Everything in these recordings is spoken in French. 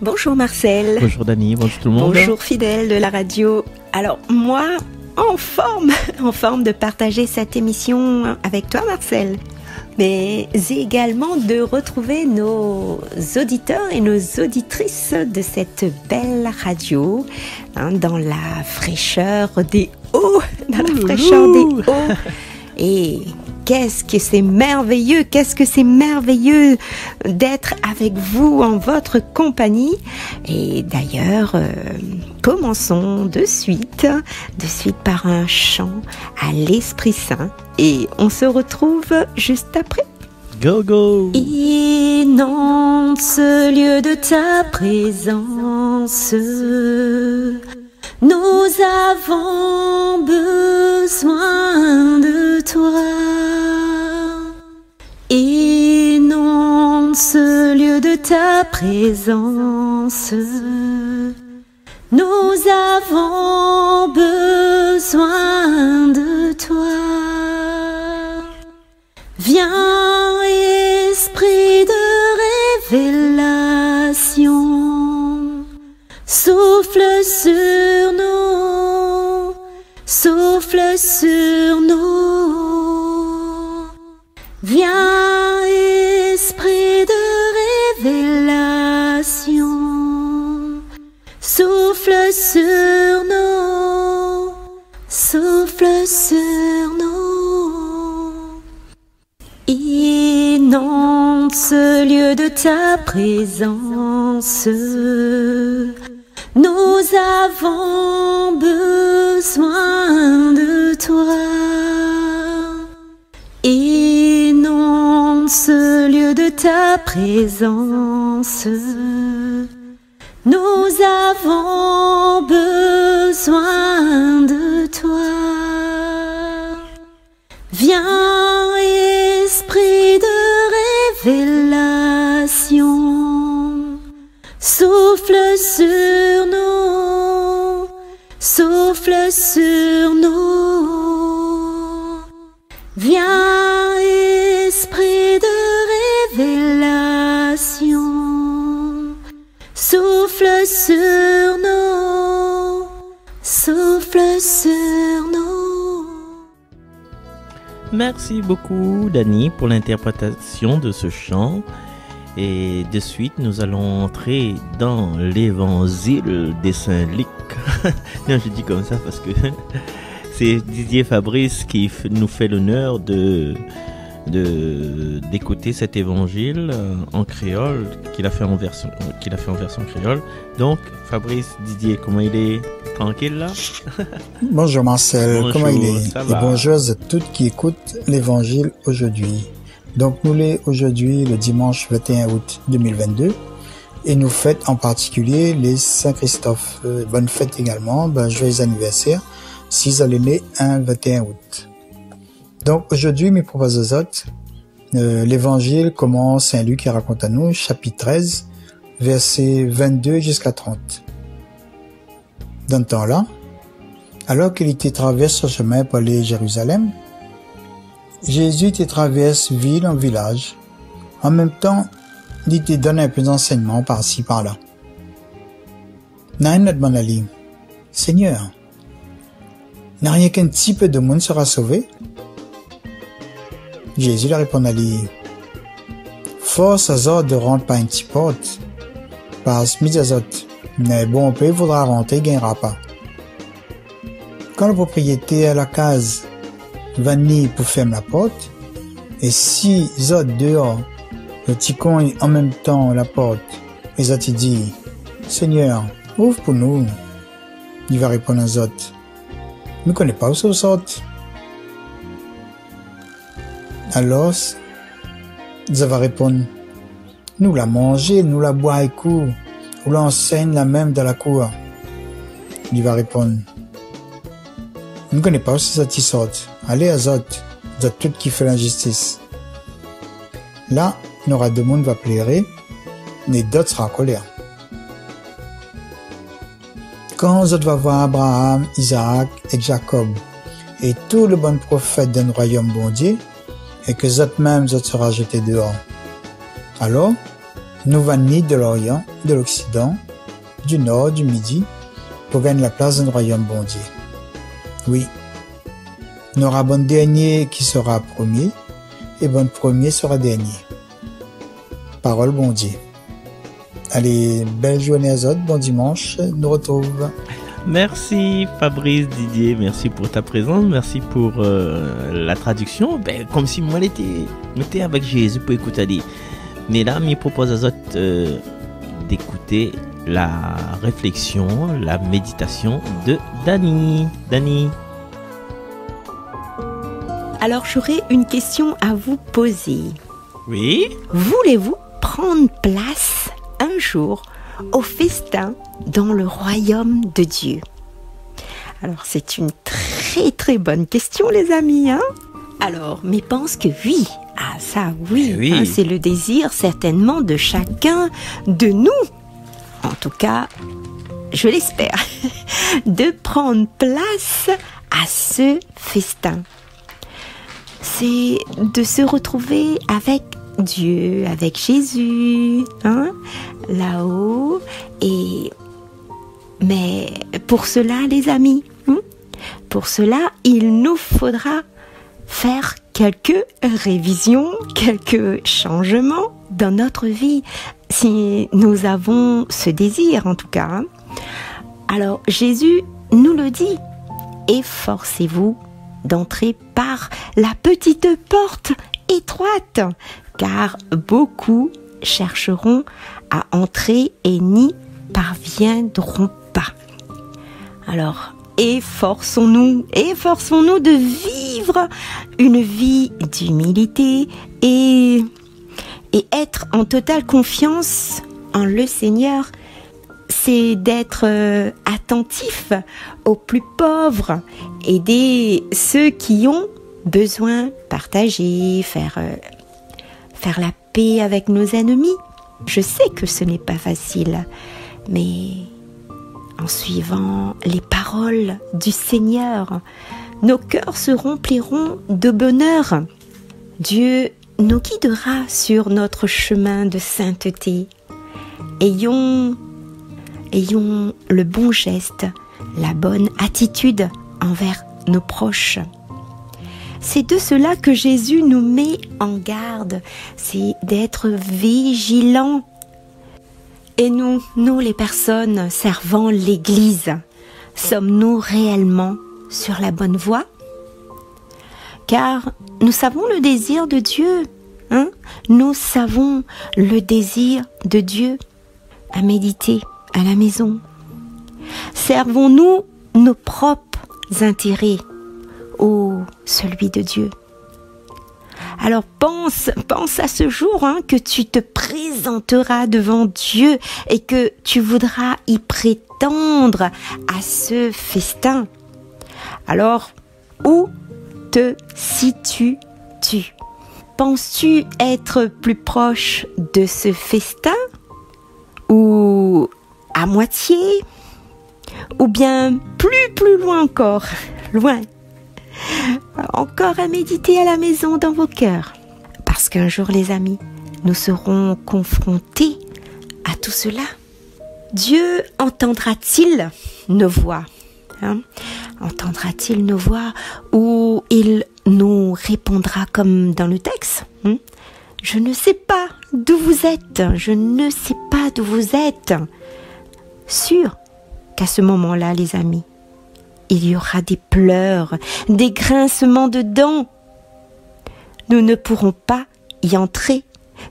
Bonjour Marcel. Bonjour Dani, bonjour tout le monde. Bonjour fidèles de la radio. Alors moi, en forme de partager cette émission avec toi Marcel. Mais également de retrouver nos auditeurs et nos auditrices de cette belle radio dans la fraîcheur des hauts, Et qu'est-ce que c'est merveilleux d'être avec vous en votre compagnie. Et d'ailleurs, commençons de suite par un chant à l'Esprit Saint. Et on se retrouve juste après. Go, go! Inonde ce lieu de ta présence. Nous avons besoin de toi. Inonde ce lieu de ta présence. Nous avons besoin de toi. Viens, esprit de révélation, souffle sur nous, souffle sur nous. Viens, esprit de révélation, souffle sur nous, souffle sur nous. Inonde ce lieu de ta présence. Nous avons besoin de toi. Inonde ce lieu de ta présence. Nous avons besoin de toi. Viens, esprit de révélation, souffle sur nous, souffle sur nous. Viens, esprit de révélation, souffle sur nous, souffle sur nous. Merci beaucoup Dani pour l'interprétation de ce chant. Et de suite, nous allons entrer dans l'évangile des Saint-Luc. Non, je dis comme ça parce que c'est Didier Fabrice qui nous fait l'honneur d'écouter cet évangile en créole qu'il a fait en version créole. Donc Fabrice, Didier, comment il est? Tranquille là? Bonjour Marcel, bonjour, comment il est? Et bonjour à tous qui écoutent l'évangile aujourd'hui. Donc nous l'est aujourd'hui le dimanche 21 août 2022 et nous fêtons en particulier les Saint-Christophe. Bonne fête également, joyeux anniversaire, si vous allez né un 21 août. Donc aujourd'hui, mes propos autres, l'évangile commence Saint-Luc et raconte à nous, chapitre 13, versets 22 jusqu'à 30. Dans ce temps-là, alors qu'il était traverse son chemin pour aller à Jérusalem, Jésus te traverse ville en village. En même temps, il te donne un peu d'enseignement par-ci, par-là. Nain a demandé à lui, Seigneur, n'a rien qu'un petit peu de monde sera sauvé? Jésus lui répond à lui, force à autres de rentrer par une petite porte, parce que mis autres, mais bon, peu voudra rentrer, gagnera pas. Quand le propriétaire à la case va venir pour fermer la porte, et si les autres dehors, le petit con en même temps la porte, les autres dit, Seigneur, ouvre pour nous. Il va répondre aux autres, je ne connais pas où ça sorte. Alors, ils va répondre, nous la manger, nous la boire et court, ou l'enseigne la même dans la cour. Il va répondre, je ne connais pas où ça sorte. Allez à autres, vous êtes tous qui fait l'injustice. Là, il y aura deux mondes va plairer, mais d'autres sera en colère. Quand vous va voir Abraham, Isaac et Jacob, et tout le bon prophète d'un royaume bon Dieu, et que vous même vous sera jeté dehors. Alors, nous venons de l'Orient, de l'Occident, du Nord, du Midi, pour gagner la place dans le royaume bon Dieu. Oui. Nous aura bon dernier qui sera premier, et bon premier sera dernier. Parole bon Dieu. Allez, belle journée à autres, bon dimanche, nous retrouve. Merci Fabrice Didier, merci pour ta présence, merci pour la traduction. Comme si moi j'étais avec Jésus pour écouter. Mais là, je propose à autres d'écouter la réflexion, la méditation de Dani. Dani. Alors j'aurais une question à vous poser. Oui. Voulez-vous prendre place un jour au festin dans le royaume de Dieu? Alors c'est une très très bonne question les amis, hein? Alors, mais pense que oui. Ah ça oui, oui. Hein, c'est le désir certainement de chacun de nous. En tout cas, je l'espère, de prendre place à ce festin. C'est de se retrouver avec Dieu, avec Jésus, hein, là-haut. Mais pour cela, les amis, pour cela, il nous faudra faire quelques révisions, quelques changements dans notre vie, si nous avons ce désir en tout cas. Alors Jésus nous le dit, efforcez-vous d'entrer par la petite porte étroite, car beaucoup chercheront à entrer et n'y parviendront pas. Alors, efforçons-nous de vivre une vie d'humilité et être en totale confiance en le Seigneur. C'est d'être attentif aux plus pauvres, aider ceux qui ont besoin, partager, faire la paix avec nos ennemis. Je sais que ce n'est pas facile, mais en suivant les paroles du Seigneur, nos cœurs se rempliront de bonheur. Dieu nous guidera sur notre chemin de sainteté. Ayons le bon geste, la bonne attitude envers nos proches. C'est de cela que Jésus nous met en garde, c'est d'être vigilants. Et nous les personnes servant l'Église, sommes-nous réellement sur la bonne voie? Car nous savons le désir de Dieu, hein? Nous savons le désir de Dieu à méditer à la maison. Servons-nous nos propres intérêts ou celui de Dieu? Alors pense à ce jour, hein, que tu te présenteras devant Dieu et que tu voudras y prétendre à ce festin. Alors, où te situes-tu? Penses-tu être plus proche de ce festin ou à moitié ou bien plus loin encore, loin? Encore à méditer à la maison dans vos cœurs. Parce qu'un jour, les amis, nous serons confrontés à tout cela. Dieu entendra-t-il nos voix, hein? Entendra-t-il nos voix ou il nous répondra comme dans le texte, hein? Je ne sais pas d'où vous êtes, je ne sais pas d'où vous êtes. Sûr qu'à ce moment-là, les amis, il y aura des pleurs, des grincements de dents. Nous ne pourrons pas y entrer.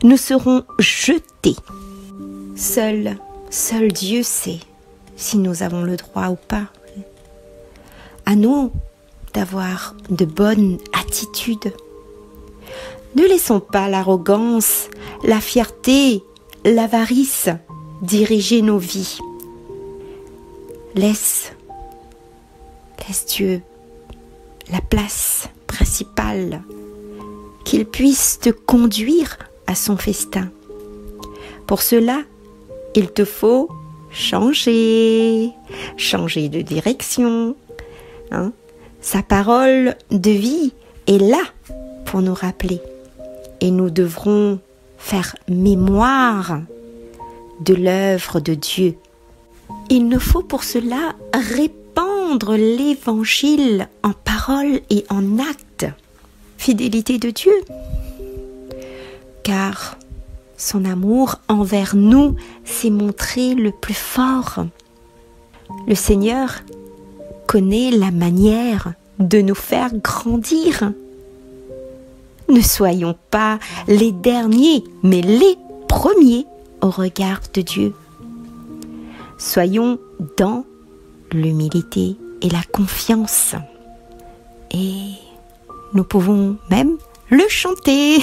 Nous serons jetés. Seul Dieu sait si nous avons le droit ou pas. À nous d'avoir de bonnes attitudes. Ne laissons pas l'arrogance, la fierté, l'avarice diriger nos vies. Laisse Dieu la place principale, qu'il puisse te conduire à son festin. Pour cela, il te faut changer de direction, hein? Sa parole de vie est là pour nous rappeler et nous devrons faire mémoire de l'œuvre de Dieu. Il nous faut pour cela répandre l'Évangile en parole et en acte. Fidélité de Dieu, car son amour envers nous s'est montré le plus fort. Le Seigneur connaît la manière de nous faire grandir. Ne soyons pas les derniers, mais les premiers au regard de Dieu. Soyons dans l'humilité et la confiance. Et nous pouvons même le chanter.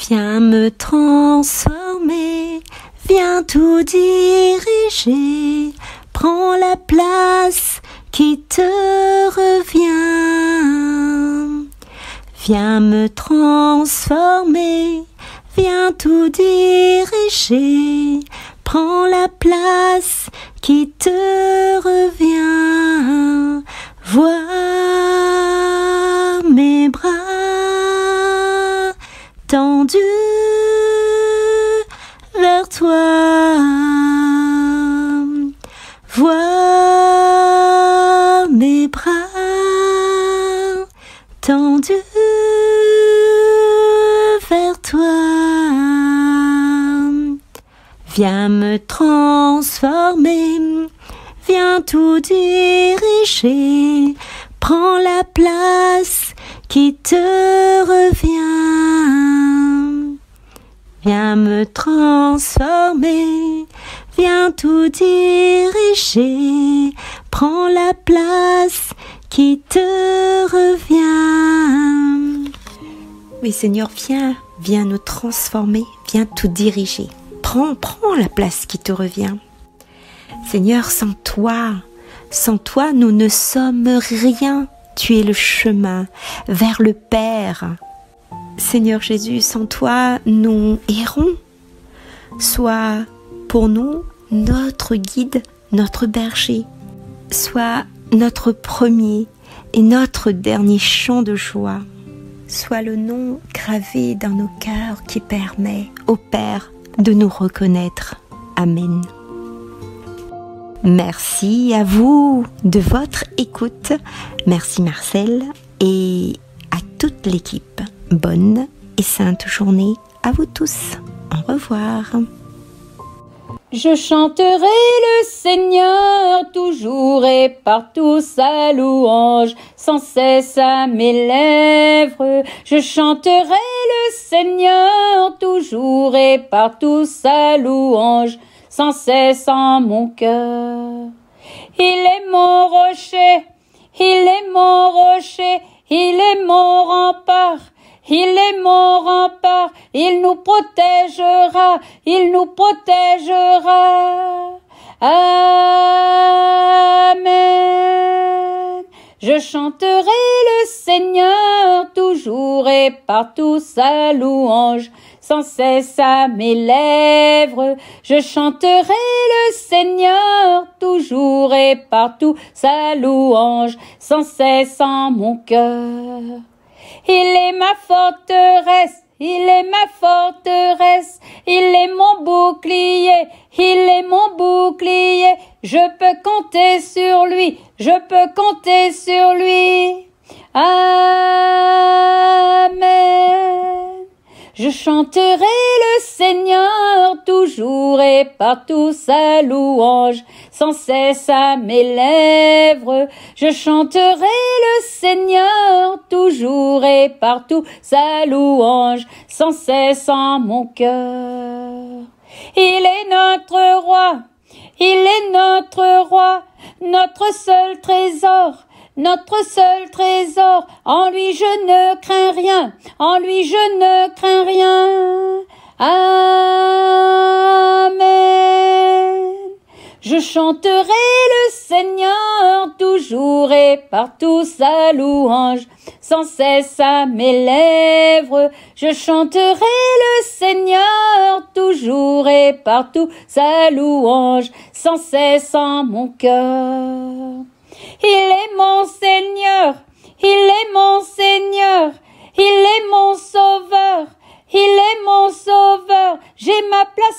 Viens me transformer, viens tout diriger, prends la place qui te revient. Viens me transformer, viens tout diriger, prends la place qui te revient. Vois mes bras tendus vers toi. Vois mes bras tendus vers toi. Viens me transformer, viens tout diriger, prends la place qui te revient. Viens me transformer, viens tout diriger, prends la place qui te revient. Oui Seigneur, viens nous transformer, viens tout diriger. Prends la place qui te revient. Seigneur, sans toi, nous ne sommes rien. Tu es le chemin vers le Père. Seigneur Jésus, sans toi, nous errons. Sois pour nous notre guide, notre berger. Sois notre premier et notre dernier chant de joie. Sois le nom gravé dans nos cœurs qui permet au Père de nous reconnaître. Amen. Merci à vous de votre écoute. Merci Marcel et à toute l'équipe. Bonne et sainte journée à vous tous. Au revoir. Je chanterai le Seigneur toujours et partout sa louange, sans cesse à mes lèvres. Je chanterai le Seigneur toujours et partout sa louange, sans cesse en mon cœur. Il est mon rocher, il est mon rocher, il est mon rempart. Il est mon rempart, il nous protégera, il nous protégera. Amen. Je chanterai le Seigneur toujours et partout sa louange, sans cesse à mes lèvres. Je chanterai le Seigneur toujours et partout sa louange, sans cesse en mon cœur. Il est ma forteresse, il est ma forteresse, il est mon bouclier, il est mon bouclier. Je peux compter sur lui, je peux compter sur lui. Amen. Je chanterai le Seigneur toujours et partout sa louange, sans cesse à mes lèvres. Je chanterai le Seigneur toujours et partout sa louange, sans cesse en mon cœur. Il est notre roi, il est notre roi, notre seul trésor. Notre seul trésor, en lui je ne crains rien, en lui je ne crains rien. Amen. Je chanterai le Seigneur toujours et partout sa louange, sans cesse à mes lèvres. Je chanterai le Seigneur toujours et partout sa louange, sans cesse en mon cœur. Il est mon Seigneur, il est mon Seigneur, il est mon Sauveur, il est mon Sauveur. J'ai ma place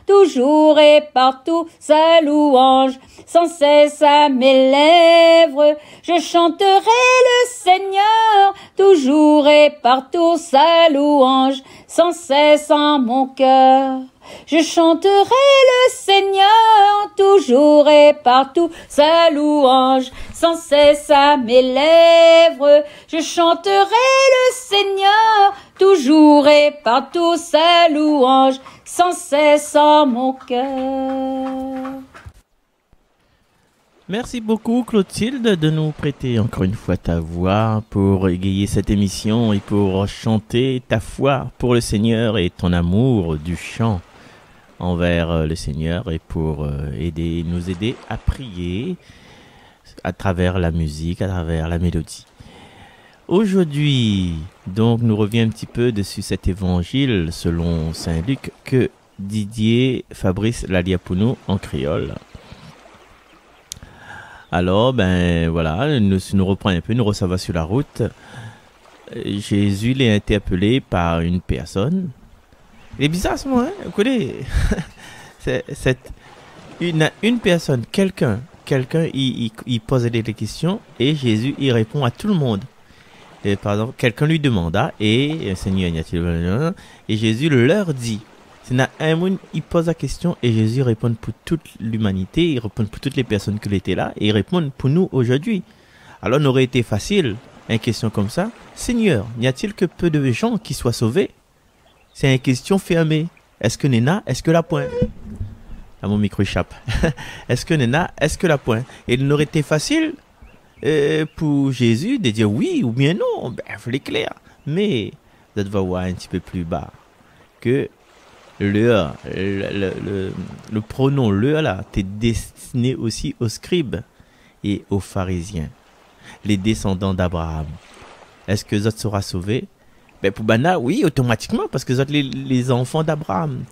toujours et partout sa louange. Sans cesse à mes lèvres, je chanterai le Seigneur, toujours et partout sa louange. Sans cesse en mon cœur, je chanterai le Seigneur, toujours et partout sa louange. Sans cesse à mes lèvres, je chanterai le Seigneur, toujours et partout sa louange. Sans cesse en mon cœur. Merci beaucoup Clotilde de nous prêter encore une fois ta voix pour égayer cette émission et pour chanter ta foi pour le Seigneur et ton amour du chant envers le Seigneur et pour nous aider à prier à travers la musique, à travers la mélodie. Aujourd'hui, donc, nous reviens un petit peu dessus cet évangile selon Saint Luc que Didier Fabrice Lalia pour nous en créole. Alors, ben voilà, nous reprenons un peu, nous recevons sur la route. Jésus l'est interpellé par une personne. Il est bizarre ce mot, hein? Vous connaissez? Une personne, quelqu'un, il pose des questions et Jésus, il répond à tout le monde. Et, par exemple, quelqu'un lui demanda et Seigneur, et Jésus leur dit. C'est un monde, il pose la question et Jésus répond pour toute l'humanité, il répond pour toutes les personnes qui étaient là et il répond pour nous aujourd'hui. Alors, n'aurait été facile, une question comme ça. Seigneur, n'y a-t-il que peu de gens qui soient sauvés? C'est une question fermée. Est-ce que Néna, est-ce que la pointe? Là, mon micro échappe. Est-ce que Néna, est-ce que la pointe? Et il n'aurait été facile pour Jésus de dire oui ou bien non. Ben, il faut l'éclair. Mais, vous devez voir un petit peu plus bas que le pronom le là, t'es destiné aussi aux scribes et aux pharisiens, les descendants d'Abraham. Est-ce que Zot sera sauvé? Ben pour Bana, oui, automatiquement, parce que Zot les enfants d'Abraham.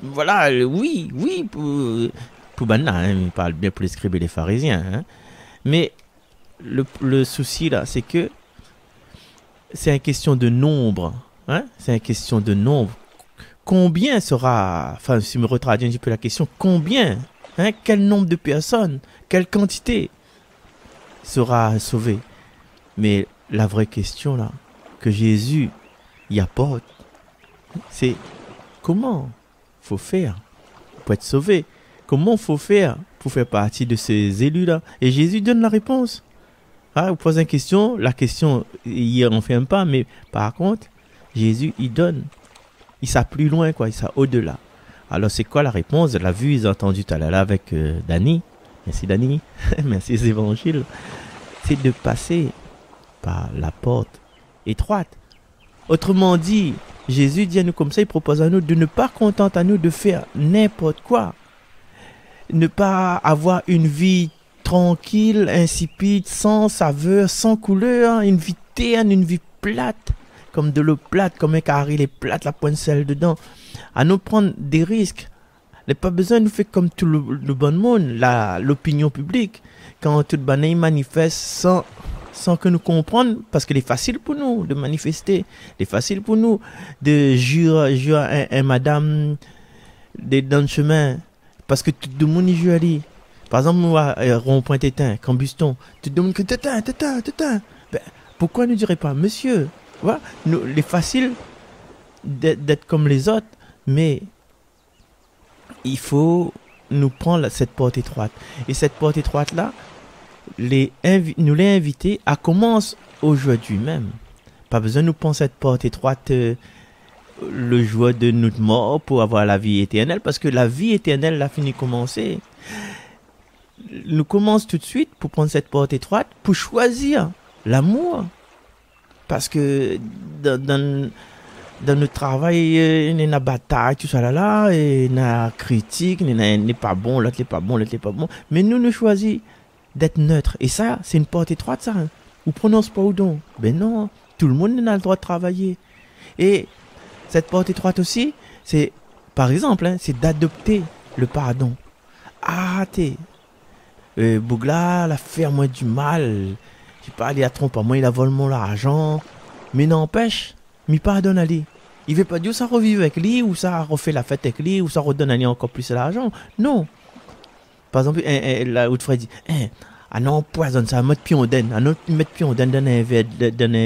Voilà, oui, pour Bana, hein, il parle bien pour les scribes et les pharisiens. Hein. Mais le souci là, c'est que c'est une question de nombre. Hein? C'est une question de nombre. Combien sera, enfin, si je me retraduis un petit peu la question, combien, hein, quel nombre de personnes, quelle quantité sera sauvée? Mais la vraie question là, que Jésus y apporte, c'est comment faut faire pour être sauvé? Comment faut faire pour faire partie de ces élus-là? Et Jésus donne la réponse. Ah, vous posez une question, la question, il n'en fait pas, mais par contre, Jésus, il donne. Il s'a plus loin, quoi, il s'a au-delà. Alors, c'est quoi la réponse? La vue, ils ont entendu tout à l'heure avec Dani. Merci Dani. Merci les évangiles. C'est de passer par la porte étroite. Autrement dit, Jésus dit à nous comme ça, il propose à nous de ne pas contenter à nous de faire n'importe quoi. Ne pas avoir une vie tranquille, insipide, sans saveur, sans couleur, une vie terne, une vie plate. Comme de l'eau plate, comme un carré, les plates, la pointe sel dedans. À nous prendre des risques. Il n'y a pas besoin de nous faire comme tout le bon monde, l'opinion publique. Quand tout le monde manifeste sans que nous comprenions, parce qu'il est facile pour nous de manifester. Il est facile pour nous de jurer un madame dans le chemin. Parce que tout le monde y jure aller. Par exemple, moi, rond-point Tétin, Cambuston, tout le monde que Tétin. Ben, pourquoi ne dirait pas, monsieur? Voilà, il est facile d'être comme les autres, mais il faut nous prendre cette porte étroite. Et cette porte étroite-là, nous l'ai invité à commencer aujourd'hui même. Pas besoin de nous prendre cette porte étroite le jour de notre mort pour avoir la vie éternelle, parce que la vie éternelle l'a fini de commencer. Nous commençons tout de suite pour prendre cette porte étroite, pour choisir l'amour. Parce que dans notre travail, il y a une bataille, tout ça là, et il y a une critique, il n'est pas bon, l'autre n'est pas bon, l'autre n'est pas bon. Mais nous choisissons d'être neutre. Et ça, c'est une porte étroite, ça. Hein. Ou prononce pas ou non. Ben non, tout le monde a le droit de travailler. Et cette porte étroite aussi, c'est, par exemple, hein, c'est d'adopter le pardon. Arrêtez. Bougla, la fait moi du mal. Je sais pas, il a trompé moi, il a volé mon argent. Mais n'empêche, m'y pardonne aller. Il veut pas dire ça revive avec lui, ou ça refait la fête avec lui, ou ça redonne à lui encore plus l'argent. Non. Par exemple, la haute frère dit, ah non, poisonne ça, mettre pion den, ah non, mettre pion den dans un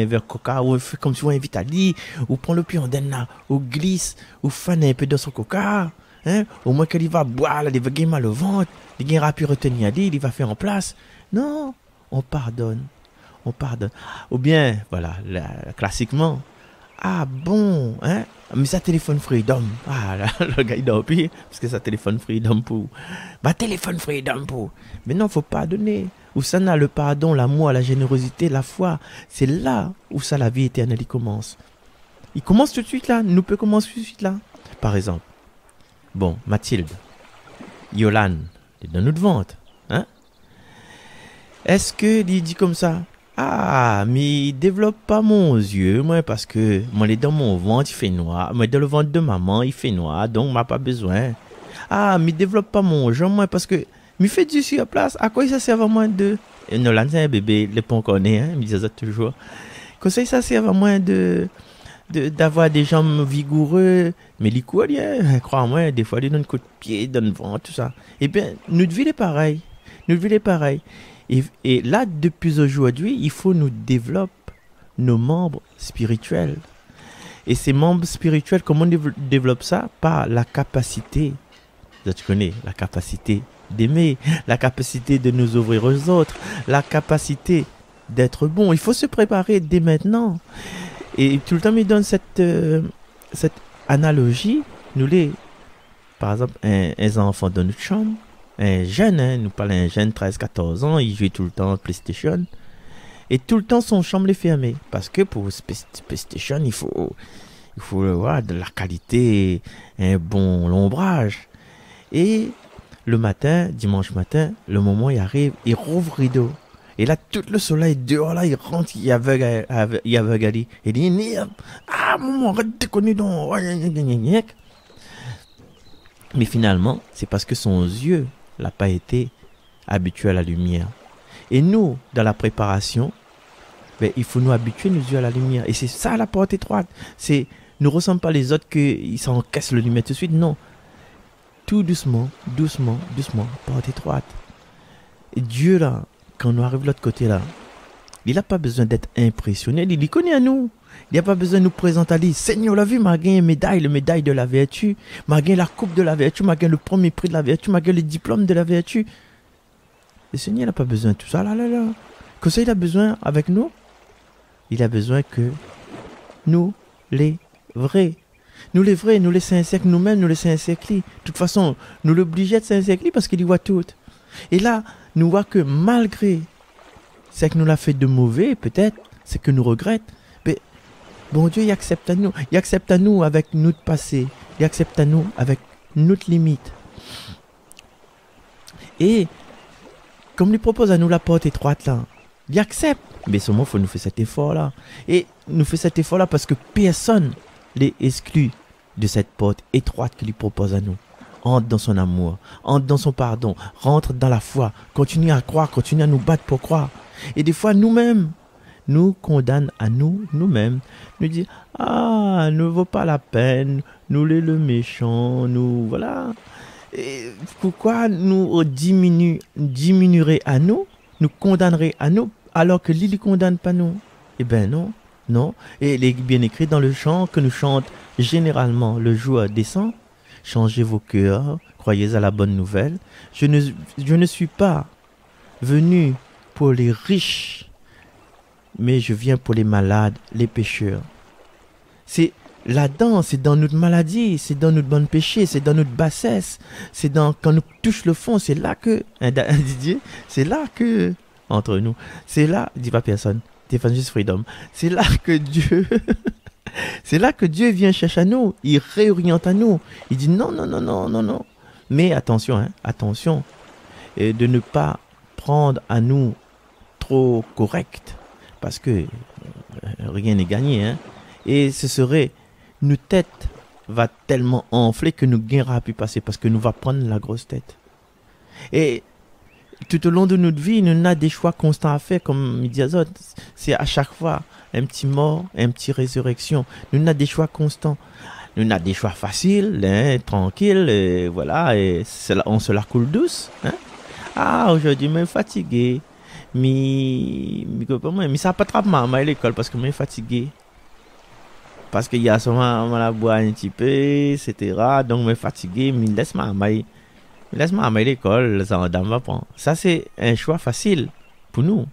verre coca, ou fait comme si on invite à lui, ou prend le pion den là, ou glisse, ou fan un peu de son coca, hein, au moins qu'il va boire, là, il va gagner mal au ventre, il va plus retenir à lui, il va faire en place. Non, on pardonne. Ou bien, voilà, classiquement, ah bon, hein, mais ça téléphone freedom. Ah, là, le gars il dort plus, parce que ça téléphone freedom pour. Bah, téléphone freedom pour. Mais non, faut pardonner. Où ça n'a le pardon, l'amour, la générosité, la foi. C'est là où ça, la vie éternelle, il commence. Il commence tout de suite là, nous peut commencer tout de suite là. Par exemple, bon, Mathilde, Yolande, il est dans notre ventre, hein. Est-ce que il dit comme ça? Ah, mais il développe pas mon yeux, moi, parce que moi, il est dans mon ventre, il fait noir. Moi, dans le ventre de maman, il fait noir, donc m'a pas besoin. Ah, mais il développe pas mon jambe, moi, parce que il fait du sur la place. À quoi ça sert vraiment de... Et Nolan, c'est un bébé, les ponts qu'on est, hein, il disait ça toujours. Comme ça sert vraiment d'avoir des jambes vigoureux, mais les coups, crois-moi, des fois, ils donnent un coup de pied, ils donnent vent, tout ça. Eh bien, notre vie est pareil. Et là, depuis aujourd'hui, il faut nous développer nos membres spirituels. Et ces membres spirituels, comment on développe ça? Par la capacité, tu connais, la capacité d'aimer, la capacité de nous ouvrir aux autres, la capacité d'être bon. Il faut se préparer dès maintenant. Et tout le temps, il donne cette analogie. Par exemple, un enfant dans notre chambre, un jeune, hein, nous parlons d'un jeune 13-14 ans, il joue tout le temps à PlayStation. Et tout le temps, son chambre est fermée. Parce que pour PlayStation, il faut avoir de la qualité, un bon ombrage. Et le matin, dimanche matin, le moment il arrive, il rouvre rideau. Et là, tout le soleil dehors, là, il rentre, il aveugle Ali. Il dit, ah, maman, arrête de connu donc. Mais finalement, c'est parce que son yeux n'a pas été habitué à la lumière. Et nous, dans la préparation, il faut nous habituer nos yeux à la lumière. Et c'est ça la porte étroite. C'est, ne ressemble pas les autres qu'ils s'encaissent le lumière tout de suite. Non. Tout doucement, porte étroite. Et Dieu, là, quand on arrive de l'autre côté, là, il n'a pas besoin d'être impressionné. Il connaît à nous. Il n'a pas besoin de nous présenter à lui. Seigneur, l'a vu, m'a gagné une médaille, le médaille de la vertu. M'a gagné la coupe de la vertu. M'a gagné le premier prix de la vertu. M'a gagné le diplôme de la vertu. Le Seigneur n'a pas besoin de tout ça. Là. Que ça, il a besoin avec nous? Il a besoin que nous, les vrais, nous les sincères, nous-mêmes, nous les sincères. De toute façon, nous l'obligeons de sincères parce qu'il y voit tout. Et là, nous voit que malgré ce que nous l'a fait de mauvais, peut-être, c'est que nous regrettons. Mais bon Dieu, il accepte à nous avec notre passé. Il accepte à nous avec notre limite. Et comme il propose à nous la porte étroite là, il accepte. Mais seulement, il faut nous faire cet effort-là. Et nous faire cet effort-là parce que personne n'est exclu de cette porte étroite qu'il lui propose à nous. Entre dans son amour, entre dans son pardon, rentre dans la foi, continue à croire, continue à nous battre pour croire. Et des fois, nous-mêmes, nous condamnons à nous-mêmes, nous disons, ah, ne vaut pas la peine, nous les le méchant, nous, voilà. Et pourquoi nous diminuerait à nous condamnerait à nous, alors que lui ne condamne pas nous? Eh bien non. Et il est bien écrit dans le chant que nous chantons généralement le jour descend. Changez vos cœurs, croyez à la bonne nouvelle. Je ne suis pas venu pour les riches, mais je viens pour les malades, les pécheurs. C'est là-dedans, c'est dans notre maladie, c'est dans notre bon péché, c'est dans notre bassesse, c'est dans quand nous touche le fond, c'est là que, Didier, c'est là que, entre nous, c'est là, dit pas personne, Evangelist Freedom, c'est là que Dieu... C'est là que Dieu vient chercher à nous. Il réoriente à nous. Il dit non. Mais attention, attention. Et de ne pas prendre à nous trop correct. Parce que rien n'est gagné. Et ce serait, notre tête va tellement enfler que nous gagnera à pu passer. Parce que nous va prendre la grosse tête. Et tout au long de notre vie, nous avons des choix constants à faire, comme il dit Azot. C'est à chaque fois un petit mort, un petit résurrection. Nous avons des choix constants. Nous avons des choix faciles, hein, tranquilles, et voilà, et on se la coule douce. Hein? Ah, aujourd'hui, je suis fatigué. Mais ça n'a pas trop mal à l'école parce que je suis fatigué. Parce qu'il y a souvent, on la boire un petit peu, etc. Donc, je suis fatigué, mais laisse-moi à l'école, ça va prendre. Ça, c'est un choix facile pour nous.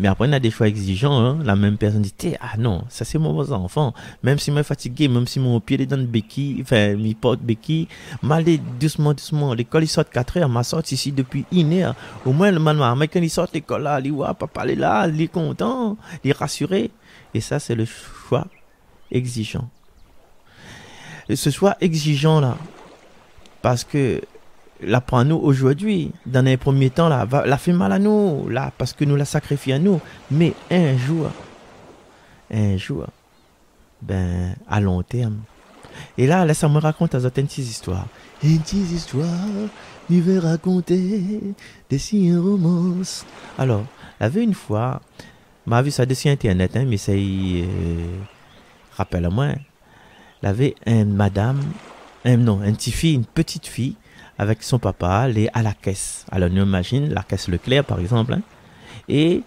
Mais après, on a des choix exigeants. Hein. La même personne dit, ah non, ça c'est mon enfant. Même si je suis fatigué, même si mon pied est dans le béquille, enfin, mes portes béquille, m'aller doucement. L'école, il sort 4 heures, m'a sorti ici depuis 1 heure. Au moins, le maman, quand il sort de l'école là, il dit, ouais, papa, il est là, il est content, il est rassuré. Et ça, c'est le choix exigeant. Et ce choix exigeant là, parce que la prend nous aujourd'hui, dans les premiers temps, là, la fait mal à nous, là, parce que nous la sacrifions à nous. Mais un jour, ben, à long terme. Et là, ça me raconte une petite histoire. Une petite histoire, il va raconter des romances. Alors, il y avait une fois, m'a vu ça dessus internet, hein, mais c'est, rappelle-moi, il y avait une petite fille, une petite fille, avec son papa, à la caisse. Alors, nous imagine la caisse Leclerc, par exemple, hein, et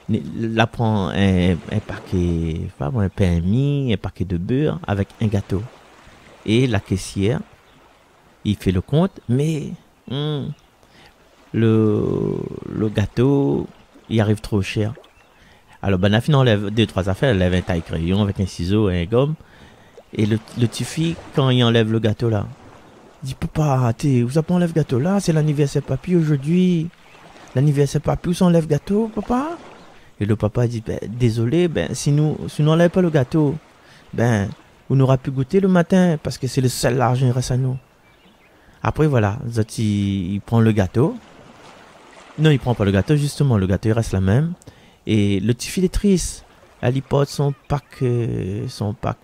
la prend un paquet, un permis, un paquet de beurre avec un gâteau. Et la caissière, il fait le compte, mais le gâteau, il arrive trop cher. Alors, ben, on enlève 2-3 affaires, elle lève un taille-crayon avec un ciseau et un gomme. Et le petit fille, quand il enlève le gâteau là, il dit, papa, vous avez pas enlevé le gâteau là, c'est l'anniversaire papy aujourd'hui. L'anniversaire papy, où s'enlève le gâteau, papa? Et le papa dit, ben, désolé, ben, si nous n'enlève pas le gâteau, ben, on n'aura pu goûter le matin, parce que c'est le seul argent qui reste à nous. Après, voilà, il prend le gâteau. Non, il prend pas le gâteau, justement, le gâteau, il reste la même. Et le petit fils est triste. Elle y porte son pack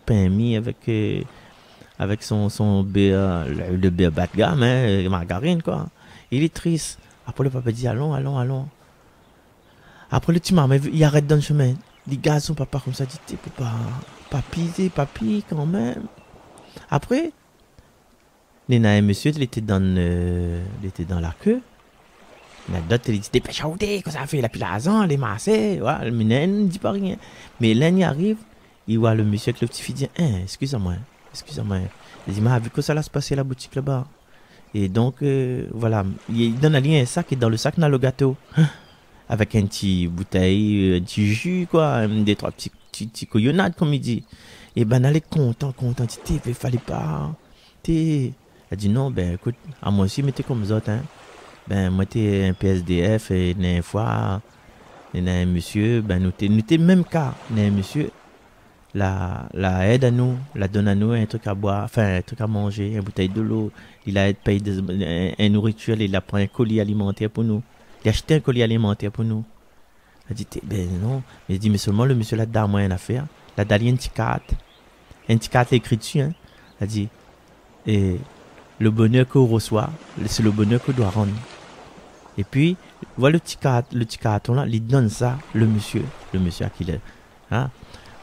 permis avec son beurre, le beurre bas de gamme, hein, margarine, quoi. Il est triste. Après, le papa dit, allons. Après, le petit maman, il arrête dans le chemin. Il garde son papa comme ça, il dit, papa, papi, quand même. Après, Nena et monsieur, il était dans la queue. La dot, il dit, dépêche-toi, que ça fait la pilaison, les massés, ouais, mais Nena ne dit pas rien. Mais là, il arrive, il voit le monsieur avec le petit fils, dit, excusez-moi. Il dit, mais vu que ça va se passer à la boutique là-bas. Et donc, voilà, il donne un lien, un sac, et dans le sac, on a le gâteau. Avec un petit bouteille, un petit jus, quoi, des 3 petits couillonnades, comme il dit. Et ben, elle est content, dit, il fallait pas, Elle dit, non, ben, écoute, à moi aussi, mettez comme ça, hein. Ben, moi, t'es un PSDF, et une fois, un monsieur, ben, nous t'es même cas, un monsieur, la aide à nous, la donne à nous, un truc à boire, enfin, un truc à manger, une bouteille de l'eau, il a payé un nourriture, il a pris un colis alimentaire pour nous. Il a acheté un colis alimentaire pour nous. Elle dit, ben non. Mais il dit, mais seulement le monsieur là-dedans a moyen à faire. Là, il y a un petit carte écrit dessus. Hein. Elle dit, et le bonheur qu'on reçoit, c'est le bonheur qu'on doit rendre. Et puis, voilà le petit carton là, il donne ça, le monsieur à qui il est. Hein?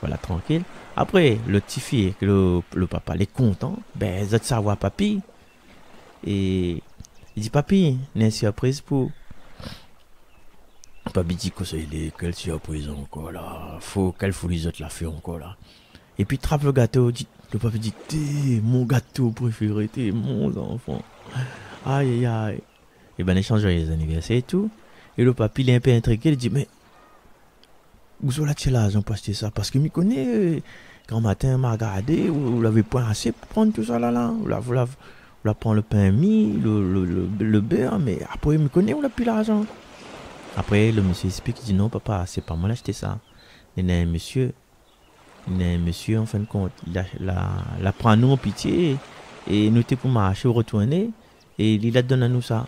Voilà, tranquille. Après, le petit fille, le papa, il est content. Ben, ils ont de savoir papi. Et il dit, papi, il y a une surprise pour. Papi dit que c'est quelle surprise encore là. Quelle folie les autres la fait encore là. Et puis trappe le gâteau. Le papi dit, t'es mon gâteau préféré, t'es mon enfant. Aïe. Et ben, échange les anniversaires et tout. Et le papi, il est un peu intrigué. Il dit, mais où sont là-dessus l'argent pour acheter ça? Parce que je connais, quand matin, m'a regardé, vous l'avez pas assez pour prendre tout ça là. Vous la prend le permis, le beurre, mais après, je me connais, où l'a plus l'argent? Après, le monsieur explique, il dit, non, papa, c'est pas moi l'acheter ça. Il y a un monsieur, en fin de compte, il la prend à nous en pitié, et nous t'es pour marcher, retourner, et il la donne à nous ça.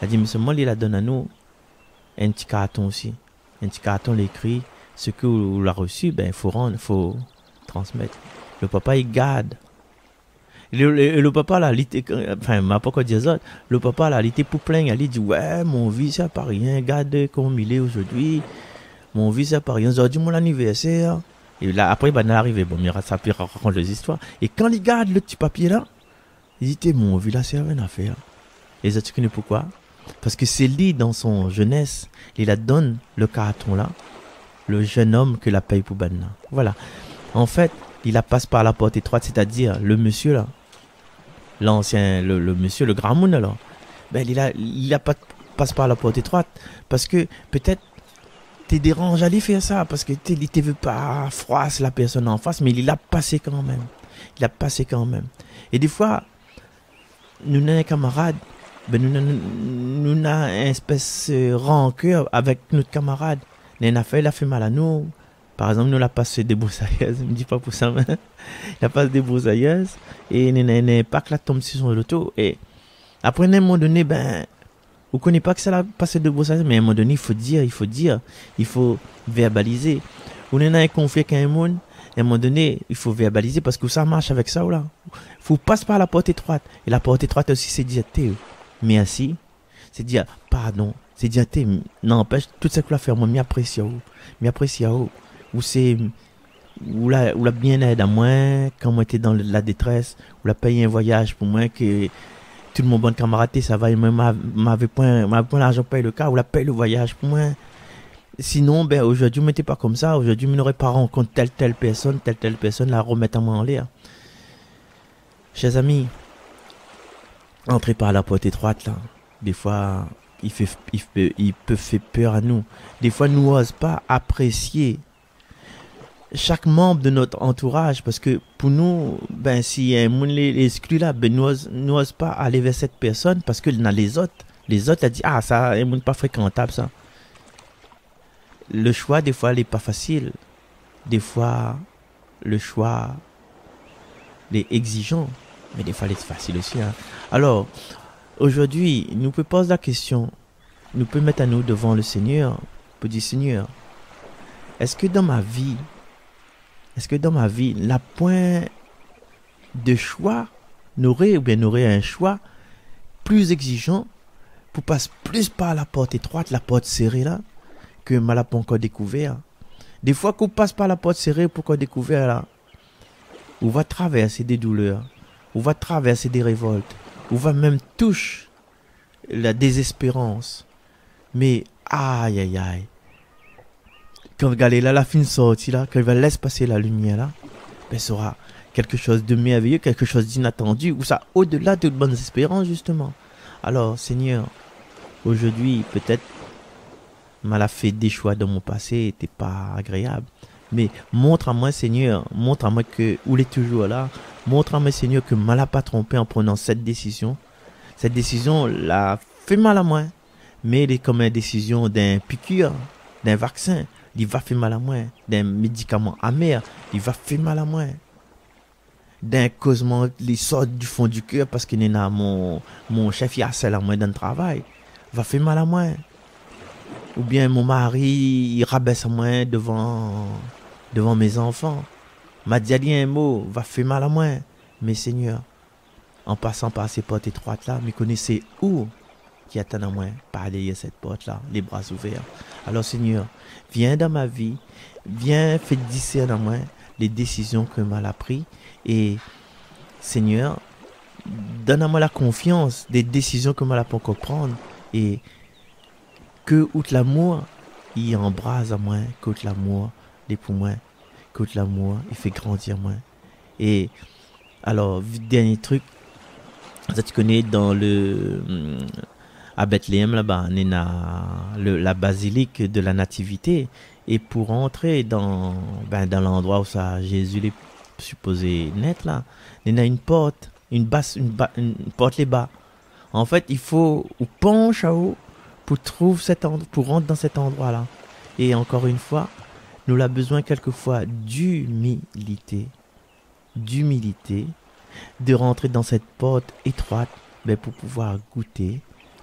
Il a dit, mais seulement il la donne à nous un petit carton aussi. Un petit carton, il écrit, ce que vous l'avez reçu, ben, il faut transmettre. Le papa, il garde. Le papa là, enfin, m'a pas quoi dire ça. Le papa là, il était pour plaindre, il dit ouais, mon vie ça pas rien, regarde comme il est aujourd'hui. Mon vie ça pas rien, aujourd'hui mon anniversaire. Et là après il va arriver, bon, il ça peut raconter les histoires. Et quand il garde le petit papier là, il dit mon vie là c'est rien à faire. Et ça tu connais pourquoi? Parce que c'est lui dans son jeunesse, il a donné le carton là, le jeune homme que la paye pour ban là. Voilà. En fait, il la passe par la porte étroite, c'est-à-dire le monsieur là, l'ancien, le monsieur, le grand monde là, ben il a pas passe par la porte étroite parce que peut-être t'es dérange à aller faire ça parce que il te veut pas froisser la personne en face, mais il l'a passé quand même. Il a passé quand même. Et des fois, nous avons un camarade, ben nous avons une espèce de rancœur avec notre camarade. Il a fait mal à nous. Par exemple, nous l'a passé des broussailleuses, je ne me dis pas pour ça, mais il a passé des broussailleuses et il a pas que la tombe sur son loto. Et après, à un moment donné, ben, vous ne connaissez pas que ça l'a passé de broussailleuses, mais à un moment donné, il faut verbaliser. Vous n'avez un conflit avec un monde, à un moment donné, il faut verbaliser parce que ça marche avec ça ou là. Il faut passer par la porte étroite. Et la porte étroite aussi, c'est dire, merci, c'est dire, pardon, c'est dire, n'empêche, tout ce que vous faire, moi, m'apprécie à vous. Ou la bien aide à moi quand moi j'étais dans la détresse, ou la paye un voyage pour moi que tout le monde bon camarade ça va, m'avait point l'argent paye le cas, ou la paye le voyage pour moi. Sinon ben aujourd'hui m'était pas comme ça, aujourd'hui je n'aurais pas rencontré telle personne la remettre à moi en l'air. Chers amis, entrez par la porte étroite là, des fois il peut faire peur à nous, des fois nous n'osons pas apprécier chaque membre de notre entourage, parce que pour nous, ben si un monde les exclut là, ben n'ose pas aller vers cette personne parce que dans les autres a dit ça un monde pas fréquentable ça. Le choix des fois il est pas facile, des fois le choix il est exigeant, mais des fois il est facile aussi. Hein. Alors aujourd'hui, nous pouvons poser la question, nous pouvons mettre à nous devant le Seigneur pour dire Seigneur, est-ce que dans ma vie, la point de choix n'aurait un choix plus exigeant pour passer plus par la porte étroite, la porte serrée là, que mal n'a pas encore découvert. Des fois qu'on passe par la porte serrée pour qu'on découvre là, on va traverser des douleurs, on va traverser des révoltes, on va même toucher la désespérance. Mais aïe. Quand regardez là, la fin sortie là, quand il va laisser passer la lumière là, ben ça sera quelque chose de merveilleux, quelque chose d'inattendu, ou ça au-delà de bonnes espérances justement. Alors Seigneur, aujourd'hui peut-être mal a fait des choix dans mon passé, n'était pas agréable, mais montre à moi Seigneur, montre à moi que où il est toujours là, montre à moi Seigneur que mal a pas trompé en prenant cette décision. Cette décision l'a fait mal à moi, mais elle est comme une décision d'un piqûre, d'un vaccin. Il va faire mal à moi, d'un médicament amer, il va faire mal à moi, d'un causement, il sort du fond du cœur parce que mon chef il harcèle à moi dans le travail, va faire mal à moi, ou bien mon mari il rabaisse à moi devant mes enfants, m'a dit un mot, va faire mal à moi, mais Seigneur, en passant par ces portes étroites là, me connaissez où qui attend à moi par aller à cette porte là, les bras ouverts. Alors Seigneur, viens dans ma vie, viens faire discerner dans moi les décisions que mal a prises, et Seigneur, donne à moi la confiance des décisions que mal a pas encore prendre, et que outre l'amour il embrase à moi, qu'outre l'amour il est pour moi, qu'outre l'amour il fait grandir moi. Et alors dernier truc, ça tu connais dans à Bethléem là-bas, on a la basilique de la Nativité, et pour entrer dans l'endroit où ça Jésus est supposé naître là, on a une porte porte les bas. En fait, il faut ou penche à haut pour rentrer dans cet endroit là. Et encore une fois, nous avons besoin quelquefois d'humilité, de rentrer dans cette porte étroite, mais pour pouvoir goûter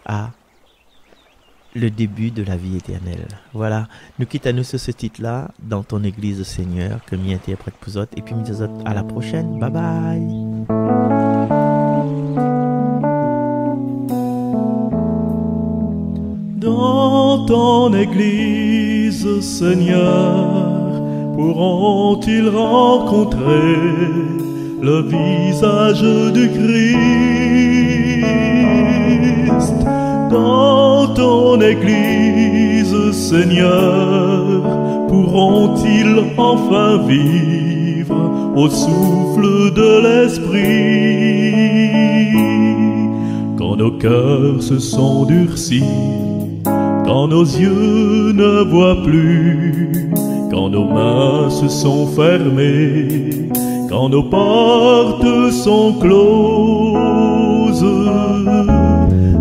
à le début de la vie éternelle. Voilà, nous quittons nous sur ce titre-là, dans ton église, Seigneur, que m'y interprète pour autres, et puis nous disons à la prochaine. Bye bye. Dans ton Église, Seigneur, pourront-ils rencontrer le visage du Christ? Dans ton Église, Seigneur, pourront-ils enfin vivre au souffle de l'Esprit? Quand nos cœurs se sont durcis, quand nos yeux ne voient plus, quand nos mains se sont fermées, quand nos portes sont closes,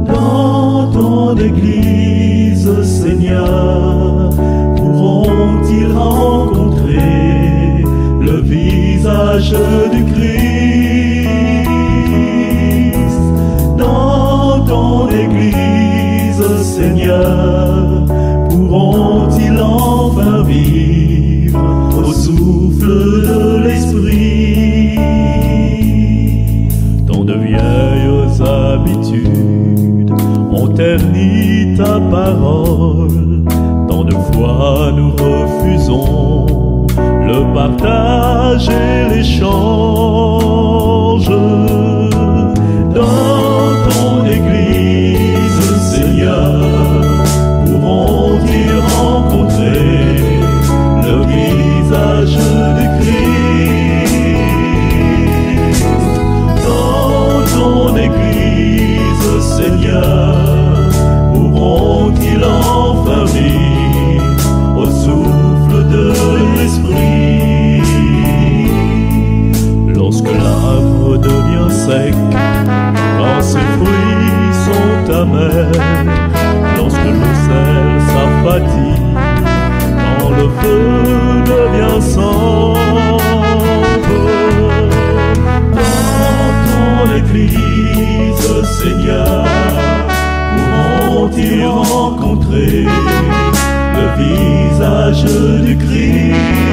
dans ton Église, Seigneur, pourront-ils rencontrer le visage du Christ? Dans ton Église, Seigneur, pourront-ils enfin vivre au souffle de l'Esprit? Tant de vieilles habitudes ont terni ta parole, tant de fois nous refusons le partage et l'échange. Dans ton Église, Seigneur, pourront-ils rencontrer le visage du Christ? Dans ton Église, Seigneur, pourront-ils enfin vivre au souffle de l'Esprit? Lorsque l'arbre devient sec, quand ses fruits sont amers, lorsque le sel s'apatit, quand le feu devient sombre, dans ton Église, Seigneur, pourront-ils rencontrer le visage du Christ?